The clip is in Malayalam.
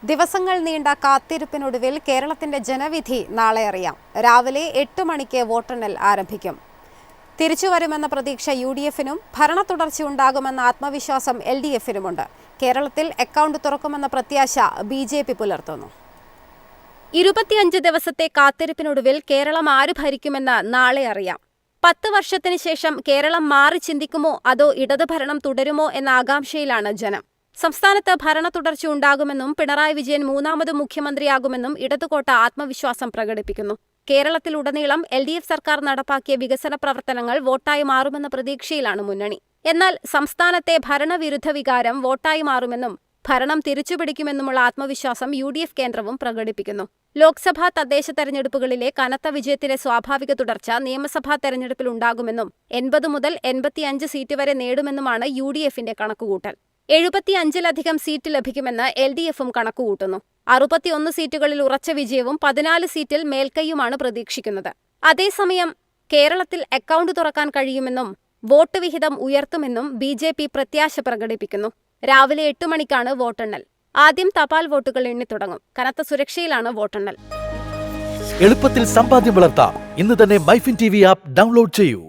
ദിവസങ്ങൾ നീണ്ട കാത്തിരിപ്പിനൊടുവിൽ കേരളത്തിന്റെ ജനവിധി നാളെ അറിയാം. രാവിലെ 8 മണിക്ക് വോട്ടെണ്ണൽ ആരംഭിക്കും. തിരിച്ചുവരുമെന്ന പ്രതീക്ഷ UDF-നും ഭരണ തുടർച്ചയുണ്ടാകുമെന്ന ആത്മവിശ്വാസം LDF-നുമുണ്ട്. കേരളത്തിൽ അക്കൗണ്ട് തുറക്കുമെന്ന പ്രത്യാശ BJP പുലർത്തുന്നു. 25 ദിവസത്തെ കാത്തിരിപ്പിനൊടുവിൽ കേരളം ആര് ഭരിക്കുമെന്ന് നാളെ അറിയാം. 10 വർഷത്തിന് ശേഷം കേരളം മാറി ചിന്തിക്കുമോ അതോ ഇടത് ഭരണം തുടരുമോ എന്ന ആകാംക്ഷയിലാണ് ജനം. സംസ്ഥാനത്ത് ഭരണ തുടർച്ച ഉണ്ടാകുമെന്നും പിണറായി വിജയൻ മൂന്നാമത് മുഖ്യമന്ത്രിയാകുമെന്നും ഇടതുകോട്ട ആത്മവിശ്വാസം പ്രകടിപ്പിക്കുന്നു. കേരളത്തിലുടനീളം LDF സർക്കാർ നടപ്പാക്കിയ വികസന പ്രവർത്തനങ്ങൾ വോട്ടായി മാറുമെന്ന പ്രതീക്ഷയിലാണ് മുന്നണി. എന്നാൽ സംസ്ഥാനത്തെ ഭരണവിരുദ്ധ വികാരം വോട്ടായി മാറുമെന്നും ഭരണം തിരിച്ചുപിടിക്കുമെന്നുമുള്ള ആത്മവിശ്വാസം UDF കേന്ദ്രവും പ്രകടിപ്പിക്കുന്നു. ലോക്സഭാ തദ്ദേശ തെരഞ്ഞെടുപ്പുകളിലെ കനത്ത വിജയത്തിന്റെ സ്വാഭാവിക തുടർച്ച നിയമസഭാ തെരഞ്ഞെടുപ്പിൽ ഉണ്ടാകുമെന്നും 80 മുതൽ 85 സീറ്റ് വരെ നേടുമെന്നുമാണ് UDF-ന്റെ കണക്കുകൂട്ടൽ. 75-ലധികം സീറ്റ് ലഭിക്കുമെന്ന് LDF-ഉം കണക്കുകൂട്ടുന്നു. 61 സീറ്റുകളിൽ ഉറച്ച വിജയവും 14 സീറ്റിൽ മേൽക്കൈയുമാണ് പ്രതീക്ഷിക്കുന്നത്. അതേസമയം കേരളത്തിൽ അക്കൗണ്ട് തുറക്കാൻ കഴിയുമെന്നും വോട്ട് വിഹിതം ഉയർത്തുമെന്നും BJP പ്രത്യാശ പ്രകടിപ്പിക്കുന്നു. രാവിലെ 8 മണിക്കാണ് വോട്ടെണ്ണൽ. ആദ്യം തപാൽ വോട്ടുകൾ എണ്ണിത്തുടങ്ങും. കനത്ത സുരക്ഷയിലാണ് വോട്ടെണ്ണൽ. എളുപ്പത്തിൽ സമ്പാദ്യം വളർത്താം. ഇന്ന് തന്നെ മൈഫിൻ TV ആപ്പ് ഡൗൺലോഡ് ചെയ്യൂ.